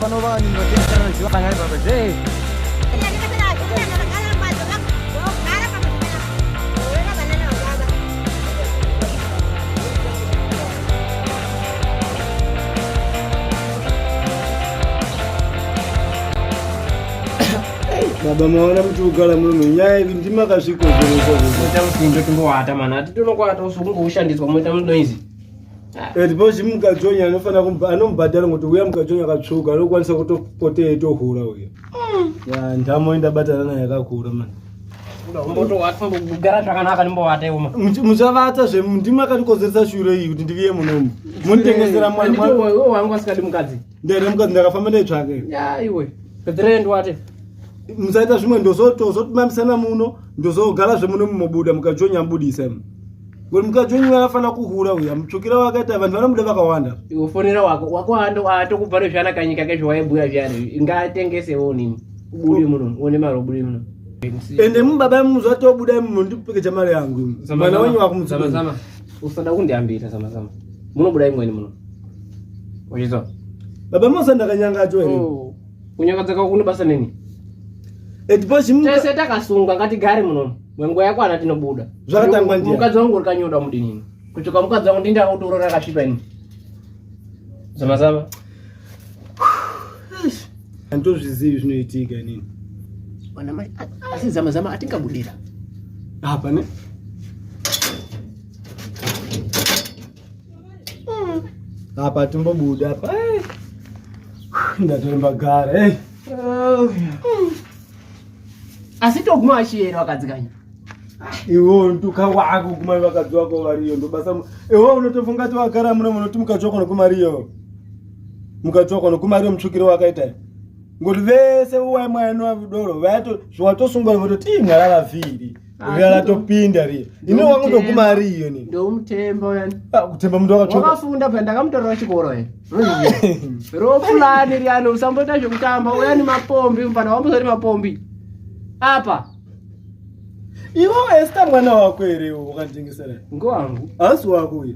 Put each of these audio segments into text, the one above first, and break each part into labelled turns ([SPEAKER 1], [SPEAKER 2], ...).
[SPEAKER 1] Panova ni berarti sekarang juga tangan Bapak J.
[SPEAKER 2] Baba maona mtu ugala muno nyaya ndima kasviko zvino
[SPEAKER 3] Muita musindo timbowata mana atitonokwaata usuku ushandiswa muita munoizi.
[SPEAKER 2] bosi mukajonya anofana anombhadhara kuti uya mukajonya akatsvuka anokwanisa kutopoteya tohura uya ya ndamo indabatana naye yakakura mani
[SPEAKER 3] Gara zvakanaka ndimbowata iwoma.
[SPEAKER 2] Musavata ndima akatikozeresa shure iyi kuti ndiviye munomu munitengesera mwana
[SPEAKER 3] Iwe wangu asikadi mukadzi.
[SPEAKER 2] ndere mukadzi ndakafamba neitsvake
[SPEAKER 3] Ya iwe. Pedre ndwate.
[SPEAKER 2] musaita zvimwe ndozotimamisana muno ndozogara zvemuno mumobuda mukajonya mbudisa ngoti mukajonya anafana kuhura uya mutsvukira wakaita vanhu vanomuda vakawanda
[SPEAKER 3] Iwe fonera wako atokubva nezvanaka nyika kezvawaibhuya zviyani ngatengesewo nini. Ubudi muno one mari ubudi muno.
[SPEAKER 2] ende mubaba muzatobuda mundipekecha mari yangu mwana wenyu wakumudzama
[SPEAKER 3] Zama. Usada kundiambira zama. Munobuda imweni muno. Wachizwa?
[SPEAKER 2] baba mosandakanyanga ere
[SPEAKER 3] Kunyakadzaka kunobasa nini?
[SPEAKER 2] bosi
[SPEAKER 3] Tese takasunga ngatigare muno. Mwengo yako ana tinobuda.
[SPEAKER 2] Zvakatangwa ndiani?
[SPEAKER 3] Mukadzi wangu rikanyoda mudinini. Kuchoka mukadzi wangu ndinda kutorora rakasvipa ini. Zama.
[SPEAKER 2] andozvizivi zvinoitika nini
[SPEAKER 3] Wana mai asi zama atingabudira.
[SPEAKER 2] apa ne apa timbobuda apa ndatoremba gara
[SPEAKER 3] Asi toguma achiyera wakadzikanya.
[SPEAKER 2] iwo ntuka wako kumai vakadzi vako variyo ndobasa iwo unotofunga kuti wagara muno munoti mukachoka nokumariyo mutsvukire wakaita ngoti vese uwaimwaino vidoro zvatosungwa vototi mwara ravhiri raratopinda riyo ine wangu ndokumariyo ni
[SPEAKER 3] Ndomutemba yani.
[SPEAKER 2] kutemba mundu wakachoka
[SPEAKER 3] Wakafunda pa ndakamutorera chikoro yani. Ropulani riano usamboita zvekutamba uyani mapombi mfana wambozori mapombi. Apa
[SPEAKER 2] iwo Esther mwana wako ere wakanitengesera
[SPEAKER 3] ngowangu.
[SPEAKER 2] asi wako uye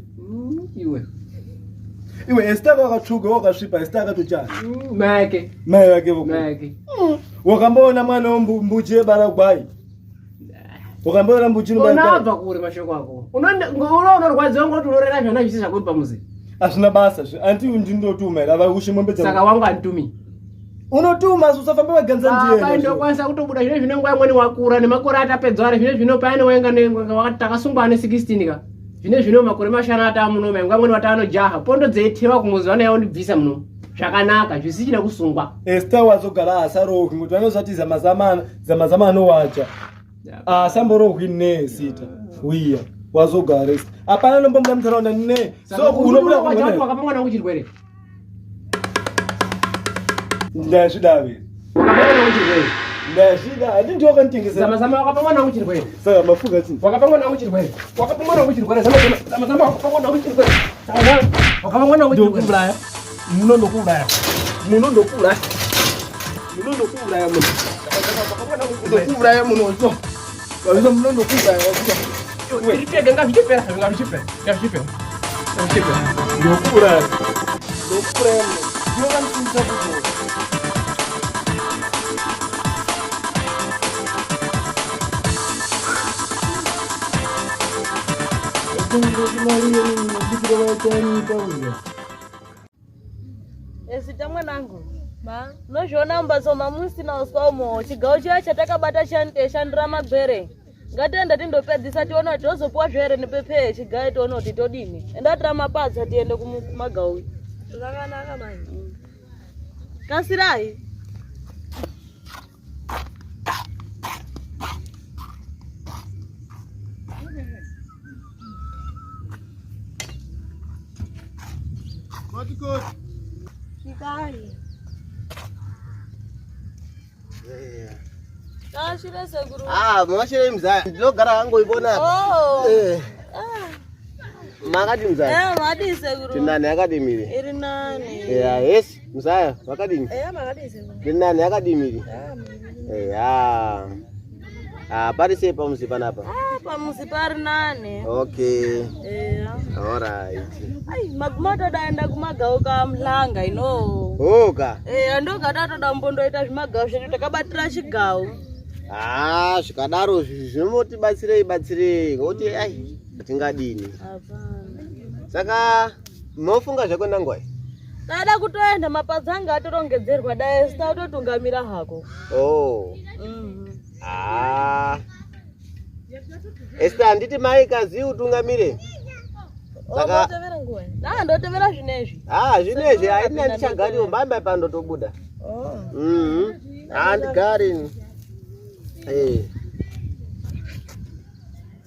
[SPEAKER 3] Iwe
[SPEAKER 2] Esther wakatsvuka wakasvipa Esther akatochana
[SPEAKER 3] make
[SPEAKER 2] mai vake voko
[SPEAKER 3] make
[SPEAKER 2] wakamboona mwana wombuchi ebara gwai wakamboona mbuchi
[SPEAKER 3] unabva kuri mashoko ako unorwadziwa ngoti unorera zvana zvisi zvako pamuzi
[SPEAKER 2] hazvina basa anti ndinotuma ere ava ushimombedza
[SPEAKER 3] saka wangu anditumi
[SPEAKER 2] unotuma usafamba waganza ndiye
[SPEAKER 3] ndokwanisa kutobuda zvine zvino nguva imweni wakura nemakore atapedza ari zvine zvino paine wainga takasungwa ane 16 ka zvine zvino makore mashanu atamuno nguva imweni wataanojaha pondo dzeiteva kumuzi vana yaundibvisa muno zvakanaka zvisichina kusungwa
[SPEAKER 2] Esther wazogara asarohwi ngoti vanozati zamazama anowacha asamborohwi nesita wiya wazogara apana nombomuda muntaraunda ne so unobuda
[SPEAKER 3] wakapa mwana kuchirwere
[SPEAKER 2] ndazvidave ndazvida handi ndiwo kanitengesera
[SPEAKER 3] zama wakapa mwana kuchirwere
[SPEAKER 2] saka mafuga chini
[SPEAKER 3] wakapa mwana kuchirwere zama wakapa mwana kuchirwere wakapa mwana kuchirwere
[SPEAKER 2] munondokuuraya munondokuuraya muno so wazviza munondokuuraya
[SPEAKER 3] Ripega ngazvichipera
[SPEAKER 2] ndokuuraya ndinovanisisa kuti
[SPEAKER 4] Ezita mwanangu nozviona mumbatso mamusina uswa umo chigawo chiya chatakabata chaniteshandira magwere ngatienda tindopedzisa tione kuti tozopuwa zvere nepepe yechigayo tione kuti todini endatira mapadza tiende kumagawo zvakanaka mani kasirai Chikai. Kashire seguru.
[SPEAKER 5] Mwashire mzaya. Ndinogara hangu ibona.
[SPEAKER 4] Oh.
[SPEAKER 5] Makadi mzaya.
[SPEAKER 4] Makadi sekuru.
[SPEAKER 5] Tinani akadimiri.
[SPEAKER 4] Iri nani.
[SPEAKER 5] Yes, mzaya makadini.
[SPEAKER 4] Makadi sekuru.
[SPEAKER 5] Tinani akadimiri. Parise pamuzi panapa.
[SPEAKER 4] Pamuzi pari nani.
[SPEAKER 5] Okay. Alright.
[SPEAKER 4] Ai, magumata daenda kumagawo ka mhlanga ino.
[SPEAKER 5] Oka.
[SPEAKER 4] Ndokatatoda mbondoita zvimagawo zvedu takabatira chigawo.
[SPEAKER 5] Zvikadaro zvinotibatsirei ngokuti ai tingadini.
[SPEAKER 4] Hapana.
[SPEAKER 5] Saka mofunga zvakwenda ngwai.
[SPEAKER 4] Kada kutoenda mapadzanga atorongedzerwa dai sitatotungamira hako.
[SPEAKER 5] Esther anditi mai kazi utungamire.
[SPEAKER 4] Saka ndotevera ngwai. Ndotevera zvinezvi.
[SPEAKER 5] Zvinezvi haina ndichagari mbamba pandotobuda. Andigari.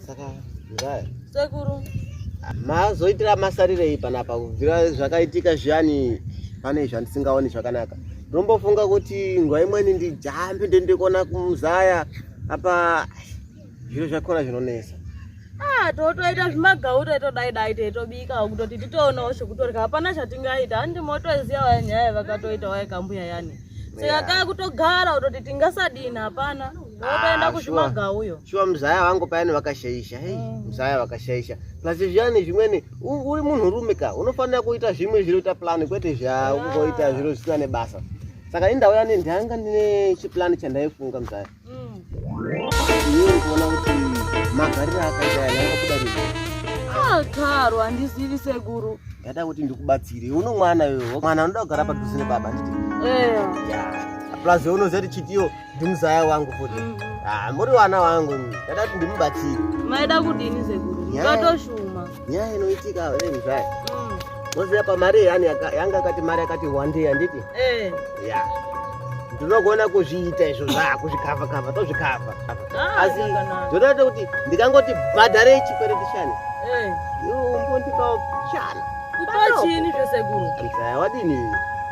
[SPEAKER 5] Saka ngaya.
[SPEAKER 4] Sekuru.
[SPEAKER 5] Mazoitira masarirei panapa kubvira zvakaitika zviyani pane zvandisingaoni zvakanaka. Ndombofunga kuti nguva imweni ndijambe ndendekona kumuzaya apa zviro zvakona zvinonesa.
[SPEAKER 4] Totoita zvimagawu toitodai teitobika kutoti titoonawo zvekutorya hapana chatingaita handi motoziva nyaya vakatoita waikambuya yani. Saka kaya kutogara kutoti tingasadini hapana. Totoenda kuzvimagawuyo.
[SPEAKER 5] Shuwa muzaya wangu payani vakashaisha. Muzaya vakashaisha. Plus zviyani zvimweni uri munhurume ka unofanira kuita zvimwe zvinoita plan kwete zvakuzoita zviro zvisina nebasa. Saka indau yani ndanga ndine chiplan chandaifunga muzaya. Iwe kuona kuti magariro akaita yanga kuda rini.
[SPEAKER 4] Karo handizivi sekuru.
[SPEAKER 5] Yada kuti ndikubatsire. Uno mwana iwe. Mwana unoda kugara padhuze nebaba nditi. Plus unoziva kuti chitiyo ndimuzaya wangu futi. Muri wana wangu. Yada kuti ndimubatsire.
[SPEAKER 4] Maida kudini sekuru? Ngatoshuma.
[SPEAKER 5] Nyaya inoitika muzaya. Moziva pamari yani yanga akati mari akati wande anditi. Ndinogona kuzviita izvo kuzvikava tozvikava. Asi ndoda kuti ndikangoti bhadhare chikwereti chani. Mbondikawo chana.
[SPEAKER 4] Kutochini zvesekuru?
[SPEAKER 5] Muzaya wadini?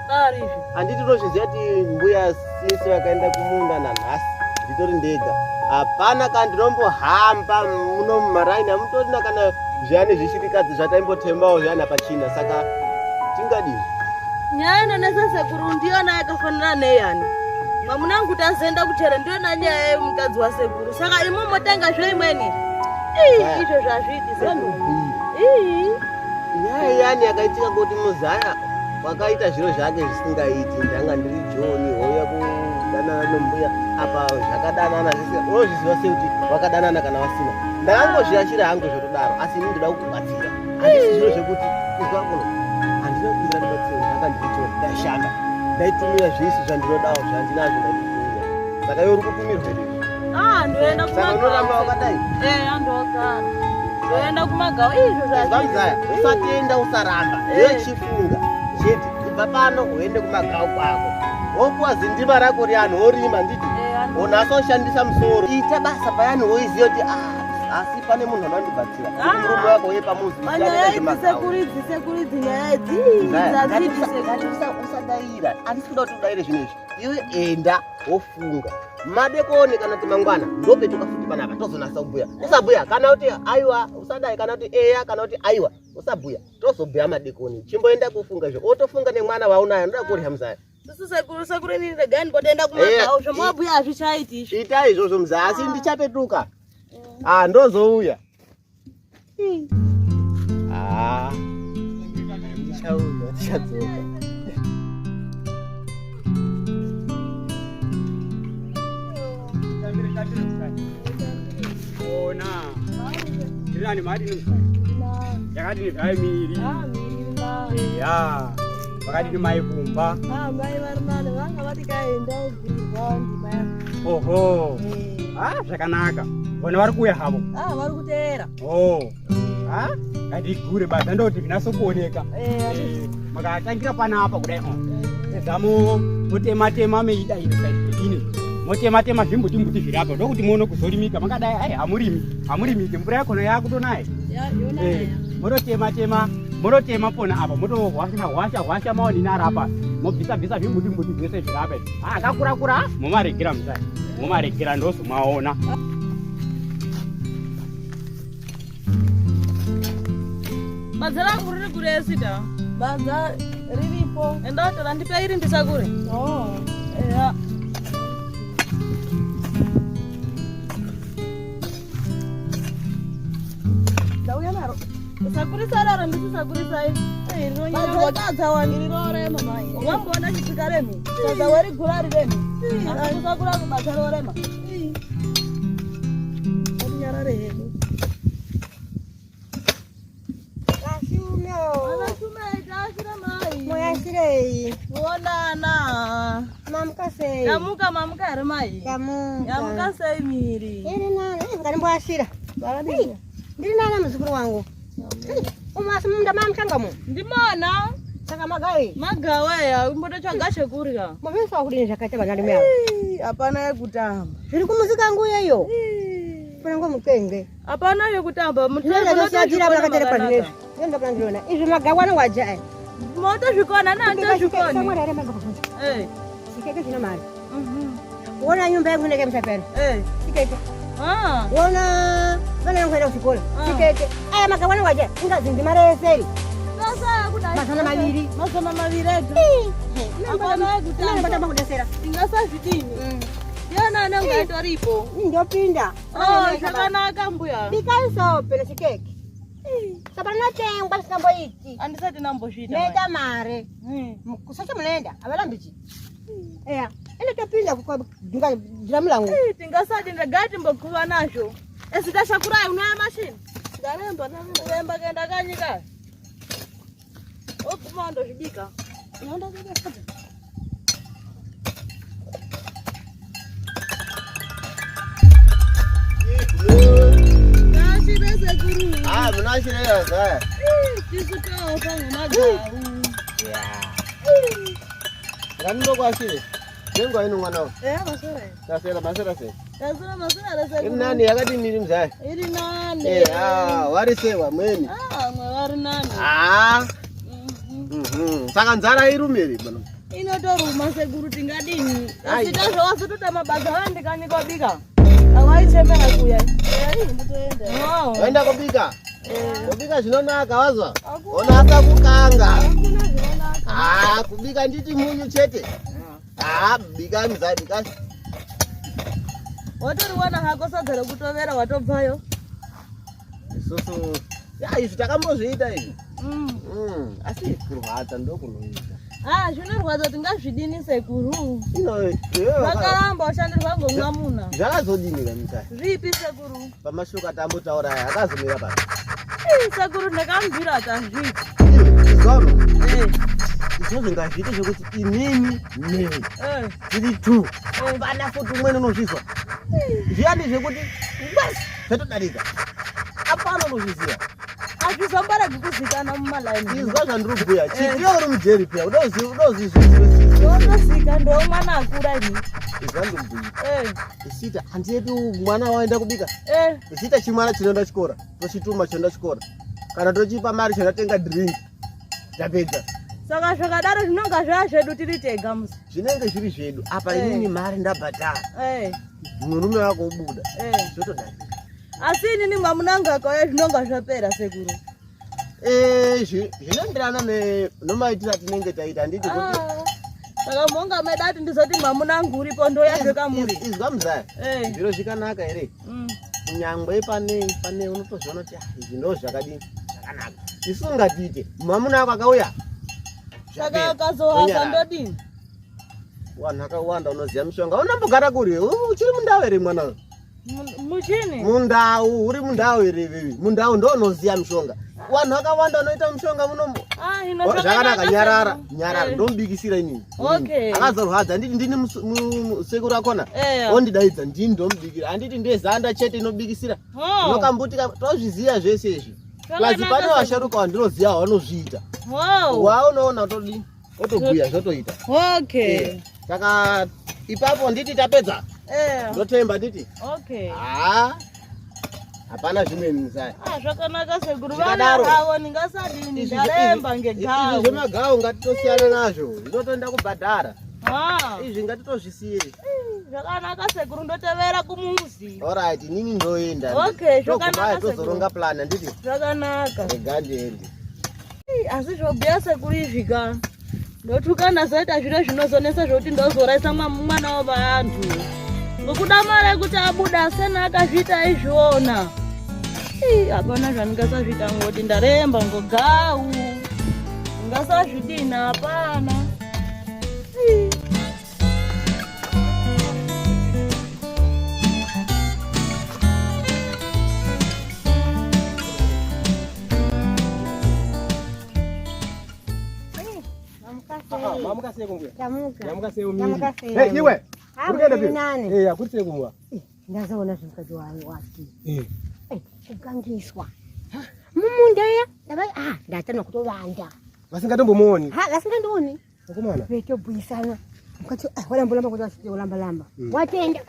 [SPEAKER 4] Arizvi.
[SPEAKER 5] Anditi unozviziva kuti mbuya sisi vakaenda kumunda nanhasi nditori ndega. Hapana kandinombohamba muno mumaraini hamutorina kana zviyani zvishirikadzi zvataimbotembawo zviyana pachina. Saka tingadini?
[SPEAKER 4] Nyaya inonesa sekuru ndiyona yakafanana neyani. Mwamunangu tazoenda kuchera ndiyona nyaya yemukadzi wasekuru. Saka imomo tanga zveimweni. Izvo zvazviti sekuru.
[SPEAKER 5] Nyaya yani yakaitika kuti muzaya wakaita zviro zvake zvisingaiti. Ndanga ndiri Joni wauya kudanana nombuya apa zvakadanana zvese. Unozviziva sekuti wakadanana kana wasina. Ndakangozviashira hangu zvotodaro asi ini ndoda kukubatsira. Handisi zviro zvekuti kuzwa kuno handina kumbira ndibatsire ndakandiricho ndaishanda. Ndaitumira zvese zvandinodawo zvandinazvo ndaitumira. Saka iwe uri kutumirwa izvi.
[SPEAKER 4] Ndoenda kumagawo.
[SPEAKER 5] Saka unoramba wakadai?
[SPEAKER 4] Ndogara. Ndoenda kumagawo izvo
[SPEAKER 5] zvazvizaya. Usatenda usaramba. Iwe chifunga. Cheti kubva pano uende kumagawo kwako. Wopuwa zindima rako riyani worima nditi. Unasa kushandisa musoro. Ita basa payani woiziva kuti asi pane munhu anondibatsira. Murume wako uye pamuzi.
[SPEAKER 4] Nyaya idzi nyaya idzi.
[SPEAKER 5] Usadaira. Handisi kuda kuti udaire zvinhu izvi. Iwe enda wofunga. Madekoni kana kuti mangwana ndopetuka futi panapa tozonasa kubhuya. Usabhuya kana kuti aiwa usadai kana kuti eya kana kuti aiwa usabhuya. Tozobhuya madekoni. Chimboenda kufunga izvo. Otofunga nemwana waunayo ndoda kurya muzaya.
[SPEAKER 4] Sekuru ini ndega ndingoenda kumagawo zvamabhuya hazvichaiti izvo.
[SPEAKER 5] Ita izvozvo muzaya asi ndichapetuka. Ndozouya. Ndichadzoka.
[SPEAKER 1] Ona. Ndani mari nomuzaya. Yakadini zvayo miri. Vakadini mai kumba.
[SPEAKER 4] Mai vari nani vanga vati kaenda kugurwa ndimaya.
[SPEAKER 1] Oho. Zvakanaka. Vona vari kuuya havo.
[SPEAKER 4] Vari kuteera.
[SPEAKER 1] Ngatigure basa ndoti zvinasokuoneka. Makatangira panapa kudai. Zamo motema meida ini. Motema zvimbuti zvirapa ndokuti muone kuzorimika. Makadai hamurimiki mvura yakona yakutonaye. Mototema pona apa motohwasha maonini arapa. Mobvisa zvimbuti zvese zvirapa. Akakura momaregera muzaya. Momaregera ndozomaona.
[SPEAKER 4] Badza rangu riri kure sita.
[SPEAKER 6] Badza riripo.
[SPEAKER 4] Enda tora ndipe iri ndisakure.
[SPEAKER 6] Oh.
[SPEAKER 4] Eya.
[SPEAKER 6] Dauya naro.
[SPEAKER 4] Usakurisa raro ndisisakurisayi.
[SPEAKER 6] Badza wandirorema mai.
[SPEAKER 4] Wambona chisikaremi. Sadza wari gurari remi. Akusakura kubasa rorema.
[SPEAKER 6] Nyarare hedu.
[SPEAKER 4] Moyashirei. Wonana.
[SPEAKER 6] Mamuka sei.
[SPEAKER 4] Yamuka ere mai. Yamuka sei miri.
[SPEAKER 6] Iri nana, ngarimbwashira.
[SPEAKER 4] Baradini.
[SPEAKER 6] Ndiri nana muzukuru wangu. Umasi munda mamchangamo.
[SPEAKER 4] Ndimona.
[SPEAKER 6] Saka magawi.
[SPEAKER 4] Magaweya, umboto chagashe kurya.
[SPEAKER 6] Mavesa wakudini zvakaita vanali myavo.
[SPEAKER 4] Hapana yekutamba.
[SPEAKER 6] Zviri kumuzika nguya iyo. Panango mutenge.
[SPEAKER 4] Hapana yekutamba.
[SPEAKER 6] Ndinozosiyatira vakatera panezvi. Ndinonda panandirona. Izvi magawana wajaya.
[SPEAKER 4] Moto zvikona nanta zvikoni.
[SPEAKER 6] Samwari ari manga kuvunja. Sikeke zvina mari.
[SPEAKER 4] Mhm.
[SPEAKER 6] Wona nyumba yangu ndeke msapero. Sikeke. Wona vana yangu enda kuchikora. Sikeke. Aya magawana wajaya. Ingazindi mari eseri.
[SPEAKER 4] Sasa kudai.
[SPEAKER 6] Mazana maviri.
[SPEAKER 4] Mazana maviri ega. Hapana yekutamba.
[SPEAKER 6] Ndinotamba kudesera.
[SPEAKER 4] Ingasa zvidini. Yana nanga itoripo.
[SPEAKER 6] Ndopinda.
[SPEAKER 4] Zvakanaka mbuya.
[SPEAKER 6] Bikaisope nesikeke. Sapana natengwa ndisamboiti.
[SPEAKER 4] Andisati nambozvita.
[SPEAKER 6] Nenda mare. Kusacha munenda. Avalambichi. Eya. Ende topinda kukadinga mulangu.
[SPEAKER 4] Tingasati ndagati mbokuva nazvo. Ezitashakurai unaya mashini. Ndaremba kaenda kanyika. Oguma ndozvibika.
[SPEAKER 6] Naenda kubika.
[SPEAKER 5] Munashirira zaya.
[SPEAKER 4] Tisikawo pamwe magaru.
[SPEAKER 5] Ngandokwashire. Ngenguwa ino mwana wangu.
[SPEAKER 4] Masora.
[SPEAKER 5] Masera sei.
[SPEAKER 4] Masora rese.
[SPEAKER 5] Iri nani yakati miri mzaya?
[SPEAKER 4] Iri nani.
[SPEAKER 5] Warisewa mweni.
[SPEAKER 4] Mwe vari nani.
[SPEAKER 5] Saka nzara irumiri bwana.
[SPEAKER 4] Inotoruma sekuru tingadini. Asita zvawasotota mabasa andikanyika bika. Awaichemera kuya. Nditoenda.
[SPEAKER 5] Waenda kubika? Kubika zvinonaka wazwa? Ona asa kukanga. Kubika nditi munyu chete. Bika mzai bika.
[SPEAKER 4] Watori wana hako sadza rekutovera watobvayo.
[SPEAKER 5] Isusu izvi takambozviita izvi. Asi kurwadza ndokunoita.
[SPEAKER 4] Zvinorwadza tingazvidini sekuru.
[SPEAKER 5] Ino
[SPEAKER 4] vakaramba ushandirwa ngomwamuna.
[SPEAKER 5] Zvakazodini kamutai?
[SPEAKER 4] Zvipi sekuru?
[SPEAKER 5] Pamashuka tambotaura aya akazomira basi.
[SPEAKER 4] Sekuru ndakambira tazviti.
[SPEAKER 5] Zvamu. Izvozvo ngazviite zvekuti inini nei. Tiri tu. Hapana futi umweni unozvizwa. Zviyani zvekuti basi zvatodarika. Hapana unozviziva.
[SPEAKER 4] Azvizombaragi kuzikana mumalaini.
[SPEAKER 5] Izwa zvandiri kubhuya. Chitiyo uri mujeri pia. Unozvizwa.
[SPEAKER 4] Ndozika ndomwana akura ini.
[SPEAKER 5] Izvandibhuya. Isita handiedu mwana waenda kubika. Isita chimwana chinoenda chikora. Tochituma chinoenda chikora. Kana tochipa mari chinotenga drink. Tapedza.
[SPEAKER 4] Saka zvakadaro zvinonga zvazvedu tiri tega musi.
[SPEAKER 5] Zvinenge zviri zvedu. Apa inini mari ndabhadhara. Murume wako ubuda. Zvotodarika.
[SPEAKER 4] Asi inini mwamunanga kauya zvinonga zvapera sekuru.
[SPEAKER 5] Zvinoenderana nomaitiro atinenge taita handiti kuti.
[SPEAKER 4] Saka monga medati ndizoti mwamunangu uripo ndoyazve kamuri.
[SPEAKER 5] Izwa muzaya. Zviro zvikanaka ere. Nyangwe pane unotozviona kuti izvi ndo zvakadini zvakanaka. Isu ngatiite mwamuna wako akauya.
[SPEAKER 4] Saka akazohasa ndodini.
[SPEAKER 5] Wanhu akawanda unoziya mishonga. Unambogara kuri? Uchiri mundau ere mwana?
[SPEAKER 4] Muchini?
[SPEAKER 5] Mundau, uri mundau ere wewe? Mundau ndo unoziya mishonga. Wanhu akawanda unoita mishonga munombo. Zvakanaka nyarara ndombikisira inini. Akazorwadza nditi ndini sekuru akona. Ondidaidza ndini ndombikira. Handiti ndezanda chete inobikisira. Unokambutika tozviziya zvese izvi. Plazi pane vasharuka vandinoziya vanozviita. Unoona todini? Otobhuya zvotoita. Saka ipapo nditi tapedza. Ndotemba nditi. Hapana zvimweni muzaya.
[SPEAKER 4] Zvakanaka sekuru vana avo ningasadini ndaremba ngegawo.
[SPEAKER 5] Izvi zvemagawo ngatitosiyana nazvo. Ndinotoenda kubhadhara. Izvi ngatitozvisiye.
[SPEAKER 4] Zvakanaka sekuru ndotevera kumuzi.
[SPEAKER 5] Alright, nini ndoenda.
[SPEAKER 4] Zvakanaka sekuru.
[SPEAKER 5] Tozoronga plan nditi.
[SPEAKER 4] Zvakanaka.
[SPEAKER 5] Rega ndiende.
[SPEAKER 4] Asi zvobhuya sekurivhika ndotukana zaita zviro zvinozonesa zvokuti ndozoraisa mwana wavantu ngokuda mari yekuti abuda sena akazviita izviona. Hapana zvandingasazviita ngoti ndaremba ngogau ngasazvidina hapana.
[SPEAKER 5] Mamuka sei kumbuya?
[SPEAKER 6] Tamuka.
[SPEAKER 5] Mamuka sei umiri.
[SPEAKER 6] Tamuka sei.
[SPEAKER 5] Iwe.
[SPEAKER 6] Urikenda phi?
[SPEAKER 5] Akuri sei kumwa.
[SPEAKER 6] Ndazoona zvimukadzi wati. Kugangiswa. Mumunda ya. Ndaba ndatanwa kutovanda.
[SPEAKER 5] Vasingatombomuoni.
[SPEAKER 6] Vasingandioni.
[SPEAKER 5] Akomana.
[SPEAKER 6] Vetobhuisana. Mukati walamba kuti wasiolamba lamba. Watenda.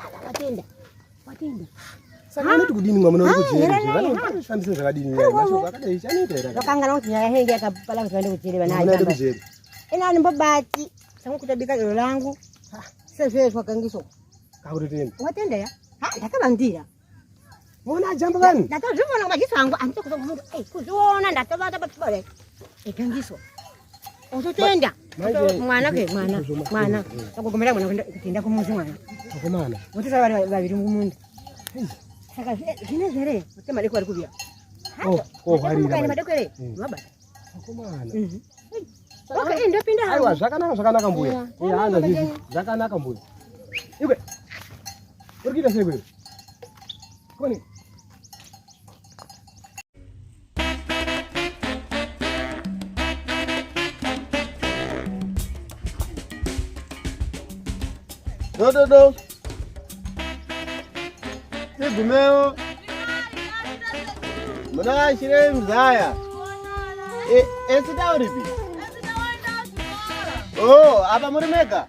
[SPEAKER 5] Saka noti kudini mwamuna uri kujeri. Vanoshandisa zvakadini. Mashoko akadai chanita era.
[SPEAKER 6] Wakangana kuti nyaya henge yakapala kuti vaende kujeri vana.
[SPEAKER 5] Anaenda kujeri.
[SPEAKER 6] Ina ndimbobati. Sangu kutabika ilo langu. Sezwe twagangiswa.
[SPEAKER 5] Kakutotenda.
[SPEAKER 6] Watenda ya? Ndakabandira.
[SPEAKER 5] Mona jambo gani?
[SPEAKER 6] Ndakazvivona madziso angu anditi kuza kumuntu kuzviona ndatovata patibale. Igangiswa. Utotenda. Mwana. Akugomera mwana kuenda kumuzi mwana.
[SPEAKER 5] Akomana.
[SPEAKER 6] Kuti sava vaviri mumunda. Saka zvine zvere kuti madeko ari kubya.
[SPEAKER 5] Harira.
[SPEAKER 6] Madeko ere. Baba.
[SPEAKER 5] Akomana.
[SPEAKER 6] Okay, ndopinda hapo.
[SPEAKER 5] Aiwa zvakanaka mbuya. Hana zvizi. Zvakanaka mbuya. Iwe. Urikuita sei kwewe? Koni. Do. Sigumeo. Muna shire mzaya. Esitauripi. Oh, apa muri mega?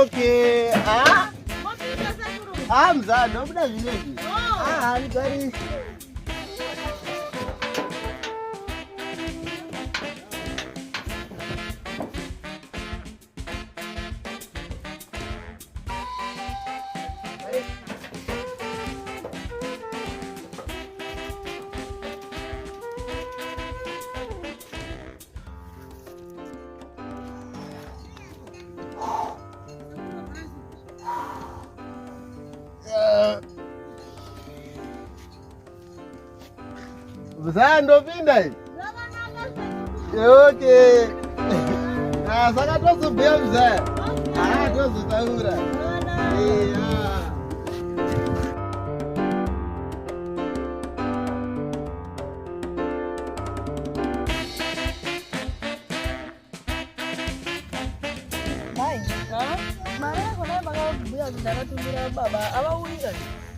[SPEAKER 5] Okay. Mzaa ndobuda zvinezvi. Nigari. Mzaa ndopinda hivi. Okay. Saka tozobhuya mzaya. Tozotaura.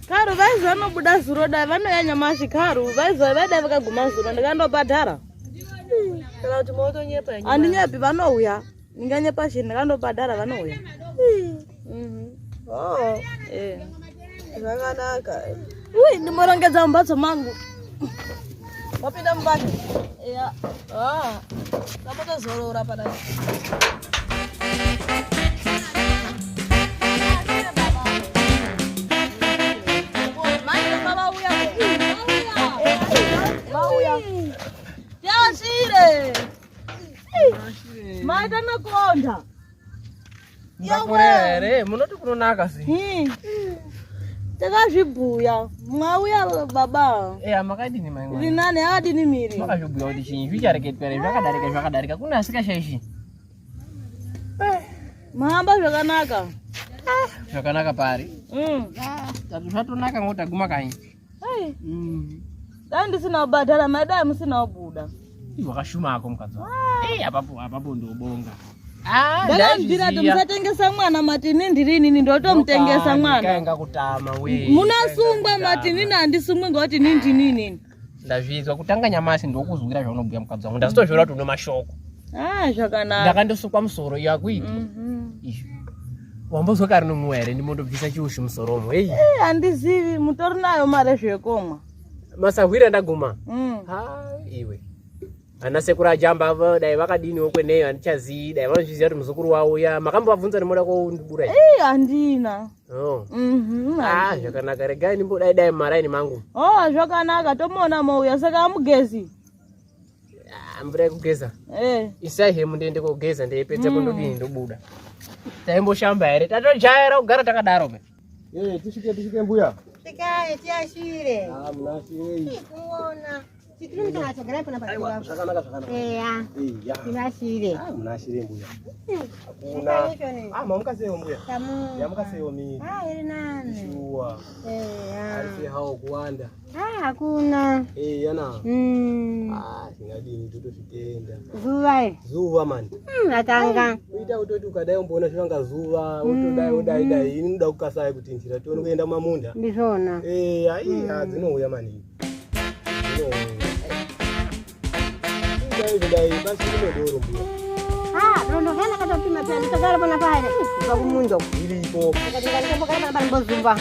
[SPEAKER 4] Karu vaizi vanobuda zuro dai vanouya nyamashi karu vaizi vaidai vakaguma zuro ndikandobhadhara.
[SPEAKER 7] Saka kuti motonyepa nyama.
[SPEAKER 4] Handinyepi vanouya. Ndinganyepa chini ndikandobhadhara vanouya.
[SPEAKER 7] Zvakanaka.
[SPEAKER 4] Ndimorongedza mumbatso mangu.
[SPEAKER 7] Wapinda mumbatso?
[SPEAKER 4] Iya.
[SPEAKER 7] Tamotozorora panapa.
[SPEAKER 4] Maita nakonda.
[SPEAKER 3] Yawe, munoti kunonaka sei?
[SPEAKER 4] Takazvibhuya. Mwauya baba.
[SPEAKER 3] Makadini mai mwana.
[SPEAKER 4] Rinane adini miri.
[SPEAKER 3] Makazvibhuya kuti chinyi zvichareketwa zvakadarika kuna asikashaishi.
[SPEAKER 4] Mahamba zvakanaka.
[SPEAKER 3] Zvakanaka pari? Tatu zvatonaka ngotaguma kanyi.
[SPEAKER 4] Dai ndisina kubhadhara madai musina kubuda.
[SPEAKER 3] Wakashumako mukadzi wako. Apapo ndobonga.
[SPEAKER 4] Ndakambira kuti musatengesa mwana matini ndirini ndotomutengesa mwana.
[SPEAKER 3] Kaenga kutama we.
[SPEAKER 4] Munasungwa matini handisungwi ngoti nini.
[SPEAKER 3] Ndazvizwa kutanga nyamashi ndokuzwira zvaunobhuya mukadzi wangu. Ndazitozvira kuti une mashoko.
[SPEAKER 4] Zvakanaka.
[SPEAKER 3] Ndakandosukwa musoro yakuita. Wambozwa kari nomwe here ndimondobvisa chiushi musoromo.
[SPEAKER 4] Handizivi mutori nayo mari zvekomwa.
[SPEAKER 3] Masahwira ndaguma. Iwe. Ana sekuru ajamba avo dai vakadini okweneyo handichazii dai vanozviziva kuti muzukuru wauya makambovabvunza nemoda kundibura.
[SPEAKER 4] Handina.
[SPEAKER 3] Zvakanaka regai nimbodai maraini mangu.
[SPEAKER 4] Zvakanaka tomuona mouya saka amugezi.
[SPEAKER 3] Mvura yekugeza. Isai hemu ndiende kogeza ndeipedza kundodini ndobuda. Taimboshamba here tatojaira kugara takadaro pe.
[SPEAKER 2] Tisvike mbuya.
[SPEAKER 6] Tikaye tiashire.
[SPEAKER 2] Munashirei.
[SPEAKER 6] Kuona. Chikuru mtachagara kuna baba wako.
[SPEAKER 2] Zvakanaka.
[SPEAKER 6] Eya. Tiashire.
[SPEAKER 2] Munashirei mbuya.
[SPEAKER 6] Hakuna.
[SPEAKER 2] Mamukasewo mbuya.
[SPEAKER 6] Tamu.
[SPEAKER 2] Yamukasewo mimi.
[SPEAKER 6] Iri nani?
[SPEAKER 2] Shuwa.
[SPEAKER 6] Eya.
[SPEAKER 2] Ari hawo kuwanda.
[SPEAKER 6] Hakuna.
[SPEAKER 2] Yana. Tingadini totozvitenda. Zuva mani.
[SPEAKER 6] Atanga.
[SPEAKER 2] Uita utoti ukadai umboona zvanga zuva, utodai inoda kukasaya kuti njira tione kuenda mamunda.
[SPEAKER 6] Ndizvona.
[SPEAKER 2] Dzinouya maningi. Dai basi inodoro mbuya.
[SPEAKER 6] Ndondokana katopima pia ndikagara pana pale. Pakumundo.
[SPEAKER 2] Iripo.
[SPEAKER 6] Ndikagara pana mbozumba.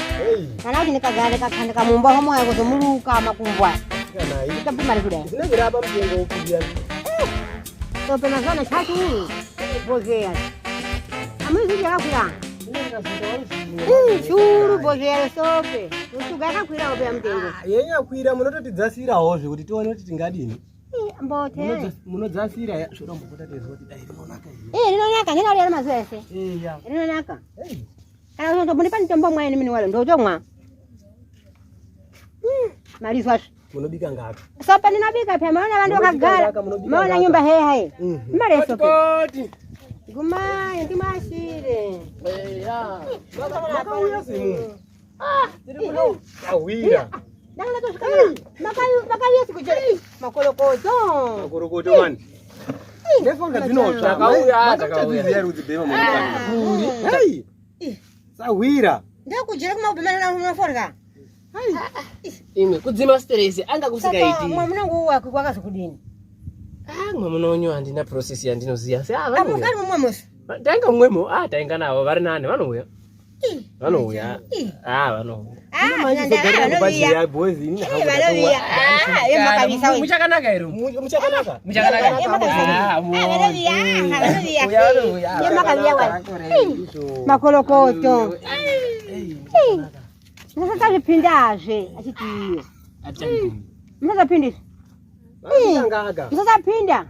[SPEAKER 6] Kana kuti ndikagara kakhandika mumba homo yako zomuluka makumbwa.
[SPEAKER 2] Kana
[SPEAKER 6] Ndikapima kudai.
[SPEAKER 2] zvinenge rapa mutengo ukudya.
[SPEAKER 6] Topena zona chatu. Bozea. Amuzi yakura. Churu bozea sope. Usuga yakwira ope mutengo.
[SPEAKER 2] Yenyakwira munototidzasirawo zvekuti tione kuti tingadini.
[SPEAKER 6] Mbote.
[SPEAKER 2] Munodzasira shoda mbopota tezwa kuti dai rinonaka iri.
[SPEAKER 6] Rinonaka ndinali ari mazwese. Rinonaka. Kana unotombonipa mitombo mwaini mini wale ndotomwa. Malizwa.
[SPEAKER 2] Munobika ngapi?
[SPEAKER 6] Sopa ninabika pia maana vandu wakagara. Maana nyumba hehe. Mare sope. Guma ndimashire.
[SPEAKER 2] Makauya simu. Ndiri awira.
[SPEAKER 6] Ndanga toshikana. Makayu sikujera. Makolokoto
[SPEAKER 2] mani. Nefonga dzinotsva. Takauya rudzi bema mwana. Hey. Sawira.
[SPEAKER 6] Ndakujera kumabhemana unoforga.
[SPEAKER 3] Imwe kudzima stress anga kusikaiti.
[SPEAKER 6] Mwamunangu wako kwakazokudini.
[SPEAKER 3] Mwamunonyo handina process yandinoziya.
[SPEAKER 6] Amukari mumwemusi.
[SPEAKER 3] Tainga mwemo, tainga navo vari nani vanouya. Vanouya. Vanouya. Muchakanaka ero. Muchakanaka.
[SPEAKER 6] Makolokoto. Musazvipindazve achitiyo. Musazvipindizve. Musazvipinda.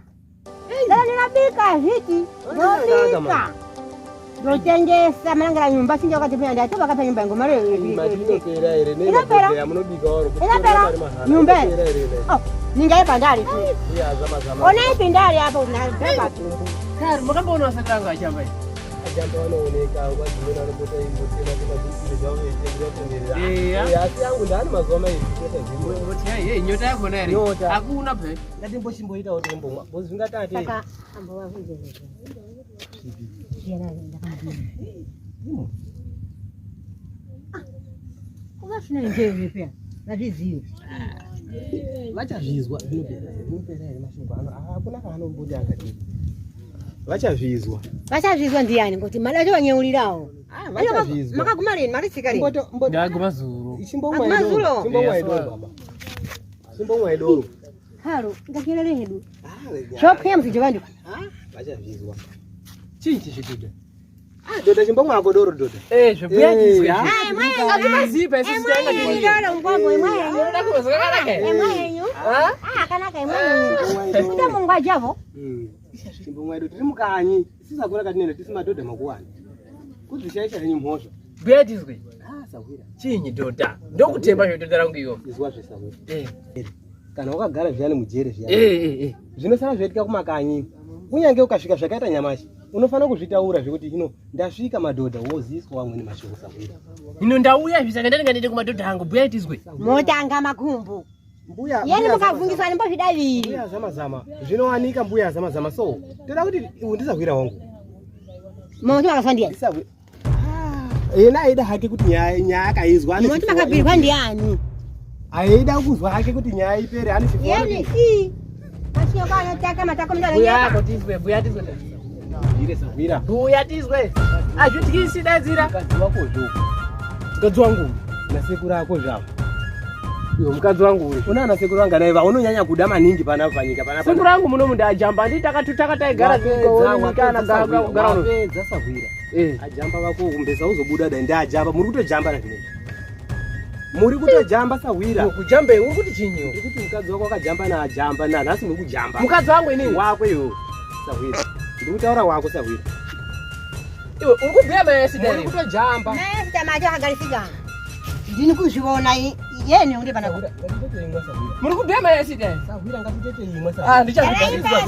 [SPEAKER 6] Dala ndinabika zviti. Ndobika. Ndotengesa manangara nyumba sinja wakati pia ndatoka vakapa nyumba yangu mare.
[SPEAKER 2] Inopera ere
[SPEAKER 6] Inopera.
[SPEAKER 2] Munobika oro.
[SPEAKER 6] Inopera. Nyumba. Ningaye ndari tu. Ona ipindari hapo unabeba tu.
[SPEAKER 3] Kari mukamboona wasatanga achamba iyi.
[SPEAKER 2] Ajamba wanooneka wadzimena anopota imotema kuti zvawo zvitenderera. Asi yangu ndani mazoma izvi kuita zvimwe.
[SPEAKER 3] Kuti nyota yakona ere. Hakuna pe.
[SPEAKER 2] Ngatimbochimboitawo tombomwa. Bozi zvingatati.
[SPEAKER 6] Saka ambo wavunze. Ukafuna njeve pia. Vazvizive.
[SPEAKER 2] Vachazvizwa zvinopera ere mashoko ano. Hakuna kaanomboti akati. Vachazvizwa.
[SPEAKER 6] Vachazvizwa ndiani ngoti mali acho vanyeulirawo.
[SPEAKER 2] Vachazvizwa.
[SPEAKER 6] Makaguma lini marisika lini?
[SPEAKER 3] Ndaguma zuro.
[SPEAKER 2] Chimbomwa idoro baba. Chimbomwa idoro.
[SPEAKER 6] Halo, ngakirere hedu. Zvopya muzijovandu.
[SPEAKER 2] Vachazvizwa. Chinchi chikuita. Doda chimbomwa ako doro doda.
[SPEAKER 3] Zvobhuya tizwe.
[SPEAKER 6] Atimazipa sisi tanga tiri. Ndoro ngombo imwe.
[SPEAKER 3] Ndoda kuzokanaka.
[SPEAKER 6] Imwe. Kanaka imwe. Kuti mungwa javo.
[SPEAKER 2] Chimbomwa idoro tiri mukanyi. Sisakura katinenda tisimadhodha makuwani. Kuzvishaisha renyu mhosva.
[SPEAKER 3] Bhuya tizwe.
[SPEAKER 2] Sawira.
[SPEAKER 3] Chinyi dhodha. Ndokutemba zvotoda rangu iyo.
[SPEAKER 2] Izwa zvesawira. Kana wakagara zviyani mujere zviyani. Zvinosara zvoitika kumakanyi. Kunyange ukasvika zvakaita nyamashi, unofanira kuzvitaura zvekuti ndasvika madhodha woziswa amweni mashoko sawira.
[SPEAKER 3] Ndauya zvisaka ndandingandende kumadhodha angu, bhuya tizwe.
[SPEAKER 6] Motanga makumbu.
[SPEAKER 2] Mbuya.
[SPEAKER 6] Yeni mukavungiswa nembozvidaviri.
[SPEAKER 2] Mbuya zama. Zvinowanika mbuya zama. So, toda kuti ndisawira wangu.
[SPEAKER 6] Moti makaswandia.
[SPEAKER 2] Ndisawira. Yena aida hake kuti nyaya akaizwa.
[SPEAKER 6] Moti makabhirwa ndiani?
[SPEAKER 2] Aida kuzwa hake kuti nyaya ipere ane chifuwa.
[SPEAKER 6] Yani Mashiyokana taka matako mdala
[SPEAKER 3] nyaka. Bhuya tizwe.
[SPEAKER 2] Ire sawira.
[SPEAKER 3] Bhuya tizwe. Azvityisi dadzira.
[SPEAKER 2] Mukadzi wako zvo. Mukadzi wangu. Nasekuru ako zvavo. Iyo mukadzi wangu uri. Una sekuru wanga naye unonyanya kuda maningi pana panyika pana.
[SPEAKER 3] Sekuru wangu muno mundajamba nditakatutaka taigara zvingoonekana gara uno.
[SPEAKER 2] Dzasawira. Ajamba wako kumbesa uzobuda dai ndajamba muri kutojamba na zvino. Muri kutojamba Sawira.
[SPEAKER 3] Kujambe uri kuti chinyi?
[SPEAKER 2] Uri kuti mukadzi wako akajamba na ajamba na nhasi muri kujamba.
[SPEAKER 3] Mukadzi wangu inini?
[SPEAKER 2] Wako iwo. Sawira. Ndiri kutaura wako Sawira.
[SPEAKER 3] Iwe uri kubhuya maesita
[SPEAKER 2] Muri kutojamba.
[SPEAKER 6] Maesita macho akagarisika. Ndini kuzviona yeni uri pana kuti.
[SPEAKER 3] Muri kubhuya maesita?
[SPEAKER 2] Sawira ngatitete imwe Sawira.
[SPEAKER 3] Ndichazvigariswa.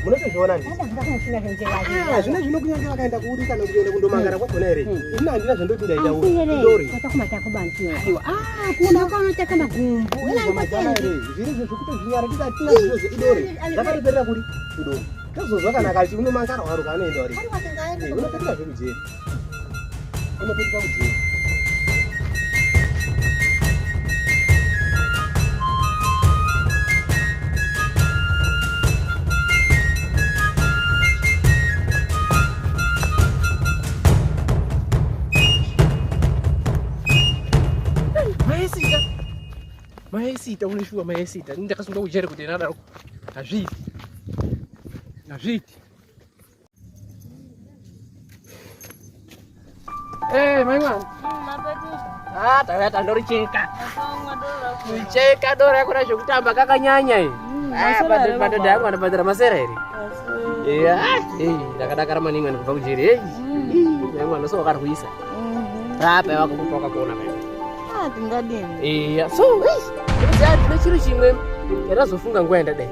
[SPEAKER 2] Munotozviona ndi. Zvino zvinokunyanga vakaenda kuuri kana kuenda kundomangara kwakona here. Ini handina zvandoti ndaita uri. Ndori.
[SPEAKER 6] Kuna kwaanotaka magumbo.
[SPEAKER 2] Zviri zvokutozvinyaradisa atina zvinoze idori. Zvakatoperera kuri? Kudori. Tozozwa kana kati unomangara waro kwaanoenda uri. Unopetuka zvekujeri. Unopetuka kujeri.
[SPEAKER 3] Maesita unishuwa maesita. Ndakasunga kujeri kuti nada azviti. Azviti. Maimwana. Taweta ndoricheka. Kucheka dora yakona zvekutamba kakanyanya iyi. Madhodha yangu anobhadhara masera here. Ndakadakara maningi kubva kujeri. Maimwana so wakarwisa. Rapa yavakukupa wakakuona maimwana.
[SPEAKER 4] Tingadini.
[SPEAKER 3] So, ndine chiro chimwe ndazofunga nguva yandadai.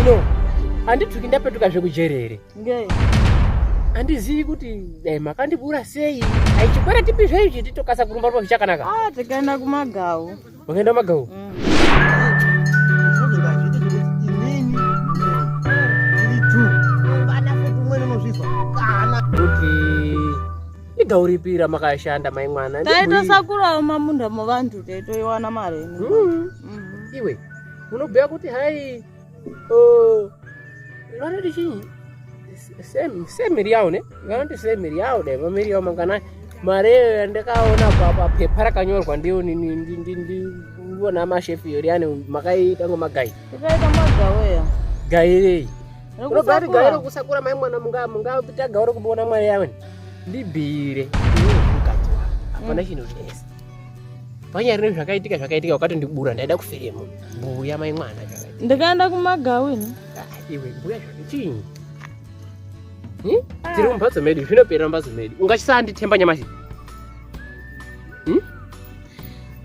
[SPEAKER 3] Ino, handituki ndapetuka zvekujeri here.
[SPEAKER 4] Ngei.
[SPEAKER 3] Handizivi kuti dai makandibura sei. Aichikwera tipi zveizvi titokasa kurumba rumba zvichakanaka.
[SPEAKER 4] Tikaenda kumagawu.
[SPEAKER 3] Wakaenda kumagawu? Igauripira makashanda maimwana.
[SPEAKER 4] Taitosakurawo mamunda muvantu teitoiwana mari.
[SPEAKER 3] Iwe, unobhuya kuti hai vanoti chinyi? Semiri yawo ne? Vanoti semiri yawo dai mamiri yawo mangana mari yandakaona papepa rakanyorwa ndiyo ndiona mashefu yori ane makaita ngomagai.
[SPEAKER 4] Tikaita magaweya.
[SPEAKER 3] Gairei. Unobhuya kuti gairo kusakura maimwana mungapita gauro kuboona mwari yawo. Ndibhire mukadzi wako hapana chinonesa. Panyari nezvakaitika wakatondibura ndaida kuferemo. Mbuya maimwana zvakaitika.
[SPEAKER 4] Ndikaenda kumagawu ini.
[SPEAKER 3] Iwe mbuya zvakachini? Tiri mumbatso medu zvinopera mumbatso medu. Ungachisanditemba nyamashi?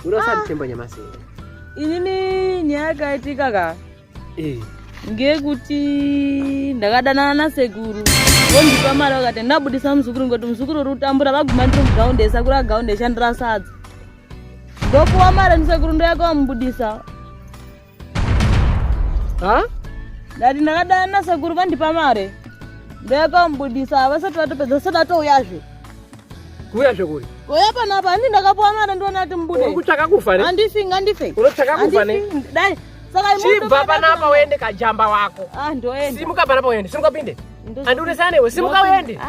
[SPEAKER 3] Unosanditemba nyamashi?
[SPEAKER 4] Inini nyaya yakaitika ka. Ngekuti ndakadanana nasekuru. Vondipa mari vakati ndabudisa muzukuru ngoti muzukuru uri kutambura vaguma ndiri mugaundi sakura gaundi eshandira sadza. Ndopuwa mari ndisekuru ndoyakamubudisa. Ndati ndakadanana nasekuru vandipa mari. Ndoyakamubudisa vasati vatopedza sada touyazve.
[SPEAKER 3] Kuuyazve kuri?
[SPEAKER 4] Kuuya panapa handi ndakapuwa mari ndiona kuti mubude.
[SPEAKER 3] Uri kutsvaka kufa ne?
[SPEAKER 4] Handife.
[SPEAKER 3] Unotsvaka kufa ne?
[SPEAKER 4] Dai. Saka
[SPEAKER 3] chibva panapa uende kajamba wako.
[SPEAKER 4] Ndoende.
[SPEAKER 3] Simuka panapa uende. Simukapinde. Handiunesana newe. Simuka uende.